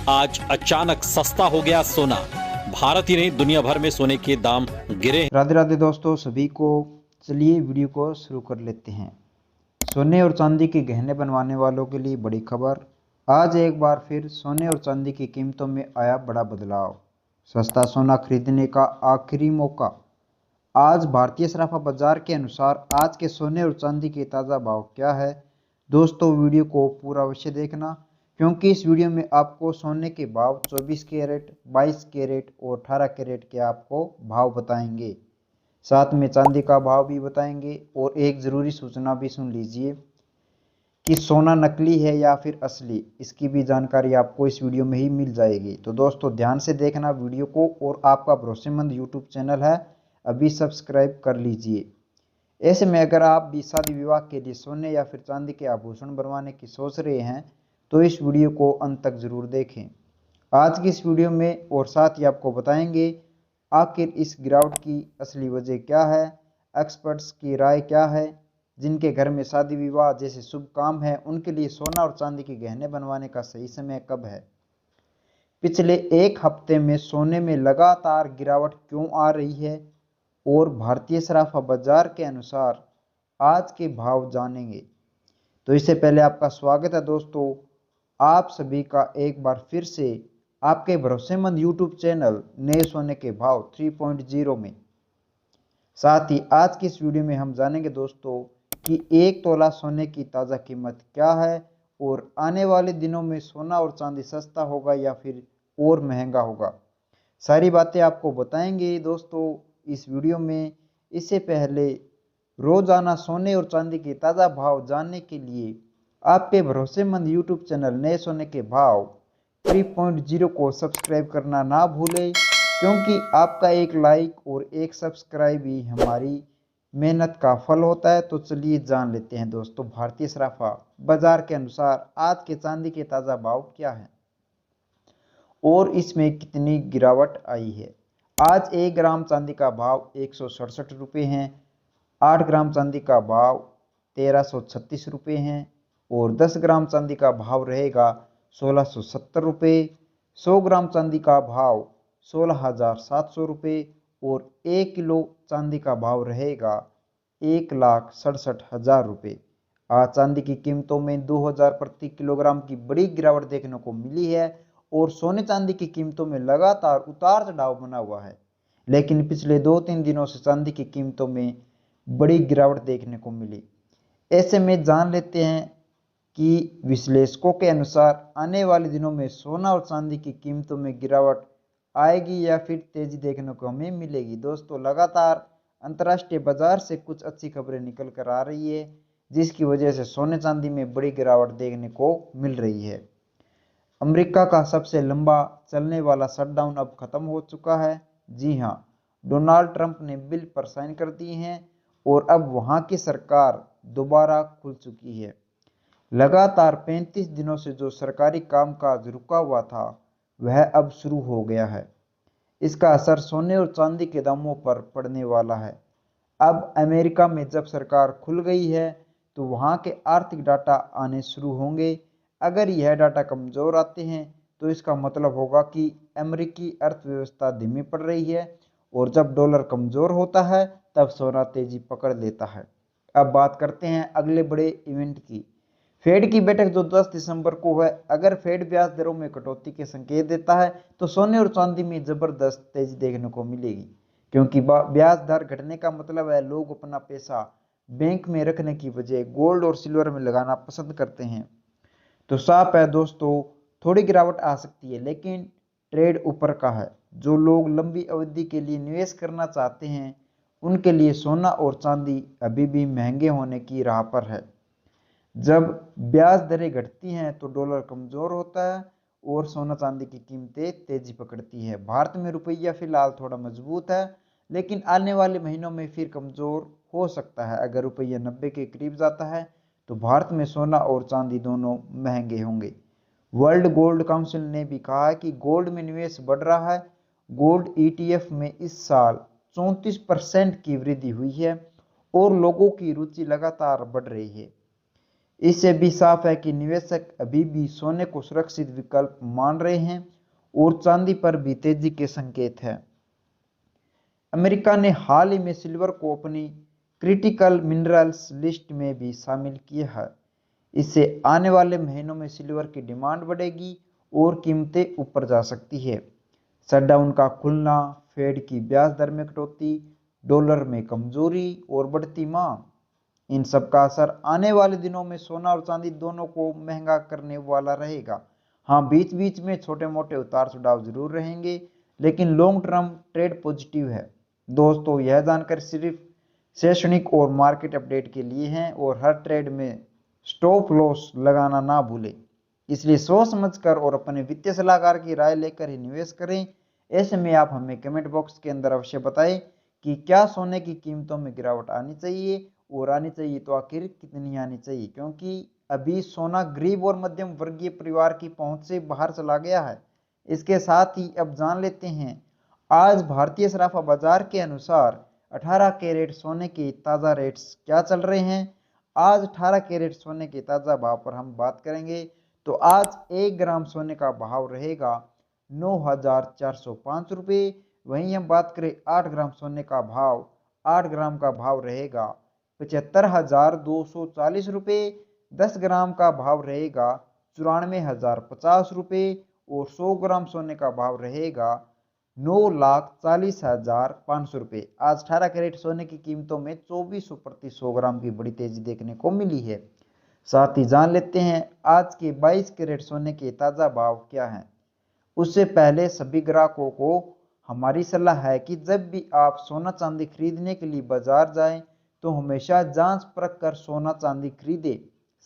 आज अचानक सस्ता हो गया सोना। भारत ही नहीं दुनिया भर में सोने के दाम गिरे। राधे राधे दोस्तों सभी को। चलिए वीडियो को शुरू कर लेते हैं। सोने और चांदी के गहने बनवाने वालों के लिए बड़ी खबर। आज एक बार फिर सोने और चांदी की कीमतों में आया बड़ा बदलाव। सस्ता सोना खरीदने का आखिरी मौका। आज भारतीय सराफा बाजार के अनुसार आज के सोने और चांदी के ताज़ा भाव क्या है। दोस्तों वीडियो को पूरा अवश्य देखना, क्योंकि इस वीडियो में आपको सोने के भाव 24 कैरेट, 22 कैरेट और 18 कैरेट के आपको भाव बताएंगे। साथ में चांदी का भाव भी बताएंगे। और एक ज़रूरी सूचना भी सुन लीजिए कि सोना नकली है या फिर असली, इसकी भी जानकारी आपको इस वीडियो में ही मिल जाएगी। तो दोस्तों ध्यान से देखना वीडियो को, और आपका भरोसेमंद यूट्यूब चैनल है, अभी सब्सक्राइब कर लीजिए। ऐसे में अगर आप भी शादी विवाह के लिए सोने या फिर चांदी के आभूषण बनवाने की सोच रहे हैं तो इस वीडियो को अंत तक ज़रूर देखें। आज की इस वीडियो में और साथ ही आपको बताएंगे आखिर इस गिरावट की असली वजह क्या है, एक्सपर्ट्स की राय क्या है, जिनके घर में शादी विवाह जैसे शुभ काम है उनके लिए सोना और चांदी के गहने बनवाने का सही समय कब है, पिछले एक हफ्ते में सोने में लगातार गिरावट क्यों आ रही है, और भारतीय सराफा बाजार के अनुसार आज के भाव जानेंगे। तो इससे पहले आपका स्वागत है दोस्तों, आप सभी का एक बार फिर से आपके भरोसेमंद यूट्यूब चैनल नए सोने के भाव 3.0 में। साथ ही आज की इस वीडियो में हम जानेंगे दोस्तों कि एक तोला सोने की ताज़ा कीमत क्या है, और आने वाले दिनों में सोना और चांदी सस्ता होगा या फिर और महंगा होगा। सारी बातें आपको बताएंगे दोस्तों इस वीडियो में। इससे पहले रोजाना सोने और चांदी के ताज़ा भाव जानने के लिए आपके भरोसेमंद यूट्यूब चैनल नए सोने के भाव 3.0 को सब्सक्राइब करना ना भूलें, क्योंकि आपका एक लाइक और एक सब्सक्राइब ही हमारी मेहनत का फल होता है। तो चलिए जान लेते हैं दोस्तों भारतीय सराफा बाजार के अनुसार आज के चांदी के ताज़ा भाव क्या है और इसमें कितनी गिरावट आई है। आज 1 ग्राम चांदी का भाव 167 रुपये हैं, 8 ग्राम चांदी का भाव 1336 रुपये हैं, और 10 ग्राम चांदी का भाव रहेगा 1670 रुपये, 100 ग्राम चांदी का भाव 16,700 रुपये, और 1 किलो चांदी का भाव रहेगा 1,67,000 रुपये। आज चांदी की कीमतों में 2000 प्रति किलोग्राम की बड़ी गिरावट देखने को मिली है, और सोने चांदी की कीमतों में लगातार उतार चढ़ाव बना हुआ है। लेकिन पिछले 2-3 दिनों से चांदी की कीमतों में बड़ी गिरावट देखने को मिली। ऐसे में जान लेते हैं कि विश्लेषकों के अनुसार आने वाले दिनों में सोना और चांदी की कीमतों में गिरावट आएगी या फिर तेजी देखने को हमें मिलेगी। दोस्तों लगातार अंतर्राष्ट्रीय बाजार से कुछ अच्छी खबरें निकल कर आ रही है, जिसकी वजह से सोने चांदी में बड़ी गिरावट देखने को मिल रही है। अमेरिका का सबसे लंबा चलने वाला शटडाउन अब खत्म हो चुका है। जी हां, डोनाल्ड ट्रंप ने बिल पर साइन कर दिए हैं और अब वहां की सरकार दोबारा खुल चुकी है। लगातार 35 दिनों से जो सरकारी कामकाज रुका हुआ था वह अब शुरू हो गया है। इसका असर सोने और चांदी के दामों पर पड़ने वाला है। अब अमेरिका में जब सरकार खुल गई है तो वहां के आर्थिक डाटा आने शुरू होंगे। अगर यह डाटा कमज़ोर आते हैं तो इसका मतलब होगा कि अमेरिकी अर्थव्यवस्था धीमी पड़ रही है, और जब डॉलर कमज़ोर होता है तब सोना तेजी पकड़ लेता है। अब बात करते हैं अगले बड़े इवेंट की। फेड की बैठक जो 10 दिसंबर को है, अगर फेड ब्याज दरों में कटौती के संकेत देता है तो सोने और चांदी में ज़बरदस्त तेजी देखने को मिलेगी, क्योंकि ब्याज दर घटने का मतलब है लोग अपना पैसा बैंक में रखने की बजाय गोल्ड और सिल्वर में लगाना पसंद करते हैं। तो साफ है दोस्तों, थोड़ी गिरावट आ सकती है, लेकिन ट्रेड ऊपर का है। जो लोग लंबी अवधि के लिए निवेश करना चाहते हैं उनके लिए सोना और चांदी अभी भी महंगे होने की राह पर है। जब ब्याज दरें घटती हैं तो डॉलर कमज़ोर होता है और सोना चांदी की कीमतें तेजी पकड़ती है। भारत में रुपया फिलहाल थोड़ा मजबूत है, लेकिन आने वाले महीनों में फिर कमज़ोर हो सकता है। अगर रुपया 90 के करीब जाता है तो भारत में सोना और चांदी दोनों महंगे होंगे। वर्ल्ड गोल्ड काउंसिल ने भी कहा है कि गोल्ड में निवेश बढ़ रहा है। गोल्ड ETF में इस साल 34% की वृद्धि हुई है और लोगों की रुचि लगातार बढ़ रही है। इससे भी साफ है कि निवेशक अभी भी सोने को सुरक्षित विकल्प मान रहे हैं और चांदी पर भी तेजी के संकेत है। अमेरिका ने हाल ही में सिल्वर को अपनी क्रिटिकल मिनरल्स लिस्ट में भी शामिल किया है। इससे आने वाले महीनों में सिल्वर की डिमांड बढ़ेगी और कीमतें ऊपर जा सकती है। शटडाउन का खुलना, फेड की ब्याज दर में कटौती, डॉलर में कमजोरी और बढ़ती मांग, इन सब का असर आने वाले दिनों में सोना और चांदी दोनों को महंगा करने वाला रहेगा। हाँ, बीच बीच में छोटे मोटे उतार चढ़ाव जरूर रहेंगे, लेकिन लॉन्ग टर्म ट्रेड पॉजिटिव है। दोस्तों, यह जानकारी सिर्फ शैक्षणिक और मार्केट अपडेट के लिए है और हर ट्रेड में स्टॉप लॉस लगाना ना भूलें। इसलिए सोच समझकर और अपने वित्तीय सलाहकार की राय लेकर ही निवेश करें। ऐसे में आप हमें कमेंट बॉक्स के अंदर अवश्य बताएं कि क्या सोने की कीमतों में गिरावट आनी चाहिए, और आनी चाहिए तो आखिर कितनी आनी चाहिए, क्योंकि अभी सोना गरीब और मध्यम वर्गीय परिवार की पहुंच से बाहर चला गया है। इसके साथ ही अब जान लेते हैं आज भारतीय सराफा बाजार के अनुसार 18 कैरेट सोने के ताज़ा रेट्स क्या चल रहे हैं। आज 18 कैरेट सोने के ताज़ा भाव पर हम बात करेंगे तो आज 1 ग्राम सोने का भाव रहेगा 9,405 रुपये। वहीं हम बात करें 8 ग्राम सोने का भाव, 8 ग्राम का भाव रहेगा 75,240 रुपये। 10 ग्राम का भाव रहेगा 94,050 रुपये और 100 ग्राम सोने का भाव रहेगा 9,40,500 रुपये। आज 18 कैरेट सोने की कीमतों में 2400 प्रति 100 ग्राम की बड़ी तेजी देखने को मिली है। साथ ही जान लेते हैं आज के 22 कैरेट सोने के ताज़ा भाव क्या हैं। उससे पहले सभी ग्राहकों को हमारी सलाह है कि जब भी आप सोना चांदी खरीदने के लिए बाजार जाएं तो हमेशा जांच परख कर सोना चांदी खरीदें।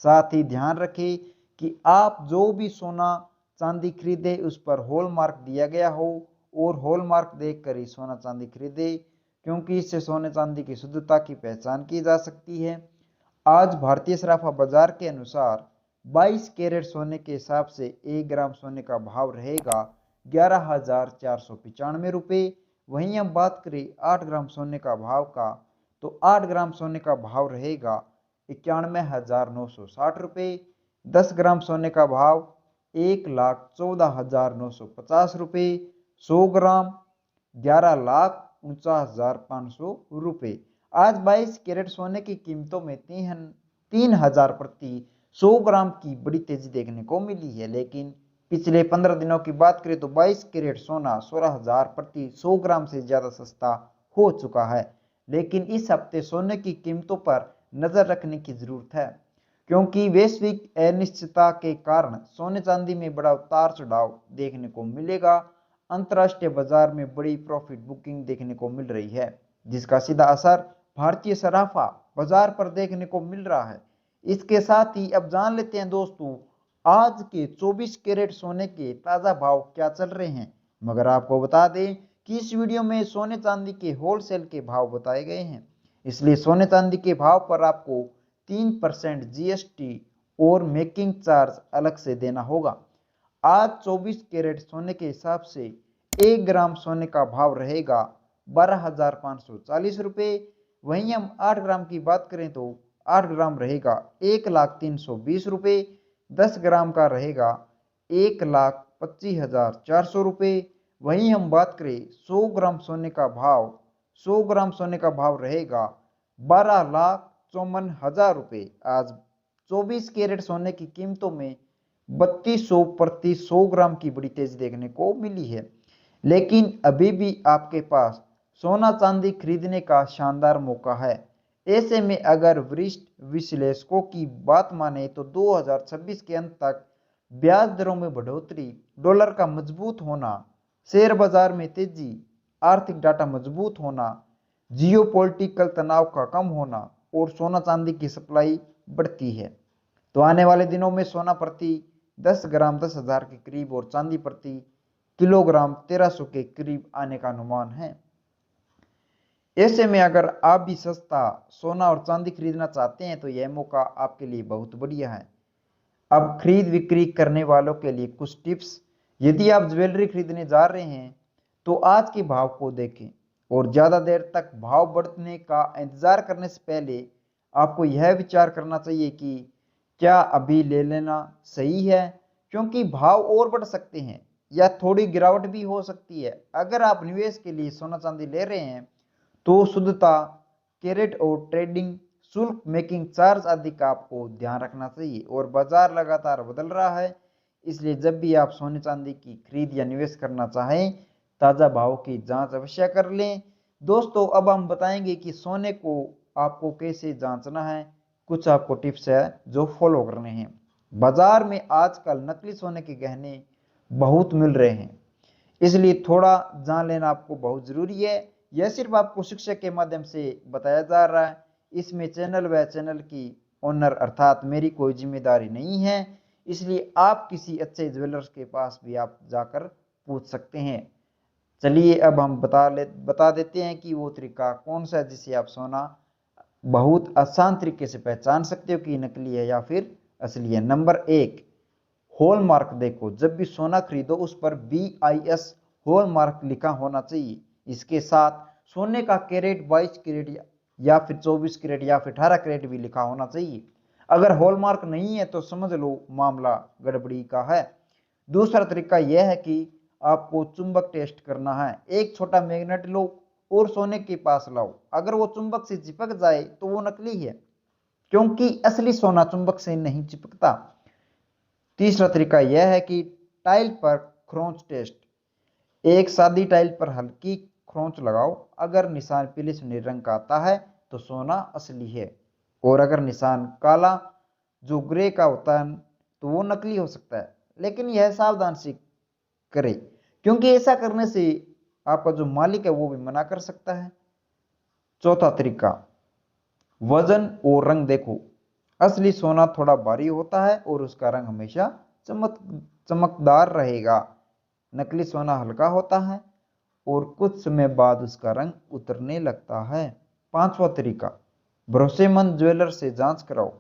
साथ ही ध्यान रखें कि आप जो भी सोना चांदी खरीदे उस पर हॉलमार्क दिया गया हो और हॉलमार्क देखकर ही सोना चांदी खरीदे, क्योंकि इससे सोने चांदी की शुद्धता की पहचान की जा सकती है। आज भारतीय सराफा बाजार के अनुसार 22 कैरेट सोने के हिसाब से 1 ग्राम सोने का भाव रहेगा 11,495 रुपये। वहीं हम बात करें 8 ग्राम सोने का भाव का तो 8 ग्राम सोने का भाव रहेगा 91,960 रुपये। 10 ग्राम सोने का भाव 1,14,950 रुपये। 100 ग्राम 11,49,500 रुपये। आज 22 कैरेट सोने की कीमतों में 3,000 प्रति 100 ग्राम की बड़ी तेजी देखने को मिली है। लेकिन पिछले 15 दिनों की बात करें तो 22 कैरेट सोना 16,000 प्रति 100 ग्राम से ज्यादा सस्ता हो चुका है। लेकिन इस हफ्ते सोने की कीमतों पर नजर रखने की जरूरत है, क्योंकि वैश्विक अनिश्चितता के कारण सोने चांदी में बड़ा उतार चढ़ाव देखने को मिलेगा। अंतर्राष्ट्रीय बाजार में बड़ी प्रॉफिट बुकिंग देखने को मिल रही है, जिसका सीधा असर भारतीय सराफा बाजार पर देखने को मिल रहा है। इसके साथ ही अब जान लेते हैं दोस्तों आज के 24 कैरेट सोने के ताज़ा भाव क्या चल रहे हैं। मगर आपको बता दें कि इस वीडियो में सोने चांदी के होलसेल के भाव बताए गए हैं, इसलिए सोने चांदी के भाव पर आपको 3% जीएसटी और मेकिंग चार्ज अलग से देना होगा। आज 24 कैरेट सोने के हिसाब से 1 ग्राम सोने का भाव रहेगा 12,540 रुपये। वहीं हम 8 ग्राम की बात करें तो 8 ग्राम रहेगा 1,0320 रुपये। 10 ग्राम का रहेगा 1,25,400 रुपये। वहीं हम बात करें 100 ग्राम सोने का भाव, 100 ग्राम सोने का भाव रहेगा 12,54,000 रुपये। आज 24 कैरेट सोने की कीमतों में 3200 प्रति 100 ग्राम की बड़ी तेजी देखने को मिली है। लेकिन अभी भी आपके पास सोना चांदी खरीदने का शानदार मौका है। ऐसे में अगर वरिष्ठ विश्लेषकों की बात माने तो 2026 के अंत तक ब्याज दरों में बढ़ोतरी, डॉलर का मजबूत होना, शेयर बाजार में तेजी, आर्थिक डाटा मजबूत होना, जियोपॉलिटिकल तनाव का कम होना और सोना चांदी की सप्लाई बढ़ती है, तो आने वाले दिनों में सोना प्रति 10 ग्राम 10,000 के करीब और चांदी प्रति किलोग्राम 1300 के करीब आने का अनुमान है। ऐसे में अगर आप भी सस्ता सोना और चांदी खरीदना चाहते हैं तो यह मौका आपके लिए बहुत बढ़िया है। अब खरीद बिक्री करने वालों के लिए कुछ टिप्स। यदि आप ज्वेलरी खरीदने जा रहे हैं तो आज के भाव को देखें और ज़्यादा देर तक भाव बढ़ने का इंतजार करने से पहले आपको यह विचार करना चाहिए कि क्या अभी ले लेना सही है, क्योंकि भाव और बढ़ सकते हैं या थोड़ी गिरावट भी हो सकती है। अगर आप निवेश के लिए सोना चांदी ले रहे हैं तो शुद्धता, कैरेट और ट्रेडिंग शुल्क, मेकिंग चार्ज आदि का आपको ध्यान रखना चाहिए। और बाजार लगातार बदल रहा है, इसलिए जब भी आप सोने चांदी की खरीद या निवेश करना चाहें, ताज़ा भाव की जांच अवश्य कर लें। दोस्तों, अब हम बताएंगे कि सोने को आपको कैसे जांचना है। कुछ आपको टिप्स है जो फॉलो करने हैं। बाजार में आजकल नकली सोने के गहने बहुत मिल रहे हैं, इसलिए थोड़ा जान लेना आपको बहुत जरूरी है। यह सिर्फ आपको शिक्षा के माध्यम से बताया जा रहा है, इसमें चैनल व चैनल की ओनर अर्थात मेरी कोई जिम्मेदारी नहीं है, इसलिए आप किसी अच्छे ज्वेलर्स के पास भी आप जाकर पूछ सकते हैं। चलिए अब हम बता देते हैं कि वो तरीका कौन सा है जिससे आप सोना बहुत आसान तरीके से पहचान सकते हो कि नकली है या फिर असली है। नंबर 1, हॉलमार्क देखो। जब भी सोना खरीदो उस पर BIS हॉलमार्क लिखा होना चाहिए। इसके साथ सोने का कैरेट 22 कैरेट या फिर 24 कैरेट या फिर 18 कैरेट भी लिखा होना चाहिए। अगर हॉलमार्क नहीं है तो समझ लो मामला गड़बड़ी का है। दूसरा तरीका यह है कि आपको चुंबक टेस्ट करना है। एक छोटा मैग्नेट लो और सोने के पास लाओ। अगर वो चुंबक से चिपक जाए तो वो नकली है, क्योंकि असली सोना चुंबक से नहीं चिपकता। तीसरा तरीका यह है कि टाइल पर खरोंच टेस्ट। एक सादी टाइल पर हल्की खरोंच लगाओ। अगर निशान पीले सुनहरे रंग का आता है तो सोना असली है, और अगर निशान काला जो ग्रे का होता है तो वो नकली हो सकता है। लेकिन यह सावधान से करें, क्योंकि ऐसा करने से आपका जो मालिक है वो भी मना कर सकता है। चौथा तरीका, वजन और रंग देखो। असली सोना थोड़ा भारी होता है और उसका रंग हमेशा चमकदार रहेगा। नकली सोना हल्का होता है और कुछ समय बाद उसका रंग उतरने लगता है। पांचवा तरीका, भरोसेमंद ज्वेलर से जांच कराओ।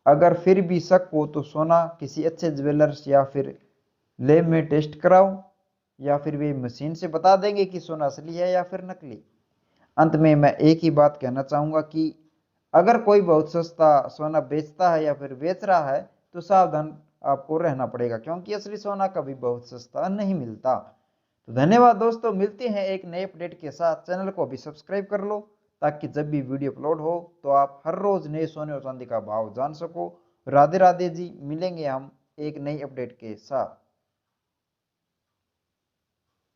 अगर फिर भी शक हो तो सोना किसी अच्छे ज्वेलर्स या फिर लैब में टेस्ट कराओ, या फिर वे मशीन से बता देंगे कि सोना असली है या फिर नकली। अंत में मैं एक ही बात कहना चाहूंगा कि अगर कोई बहुत सस्ता सोना बेचता है या फिर बेच रहा है तो सावधान आपको रहना पड़ेगा, क्योंकि असली सोना कभी बहुत सस्ता नहीं मिलता। तो धन्यवाद दोस्तों, मिलते हैं एक नए अपडेट के साथ। चैनल को भी सब्सक्राइब कर लो ताकि जब भी वीडियो अपलोड हो तो आप हर रोज नए सोने और चांदी का भाव जान सको। राधे राधे जी, मिलेंगे हम एक नई अपडेट के साथ।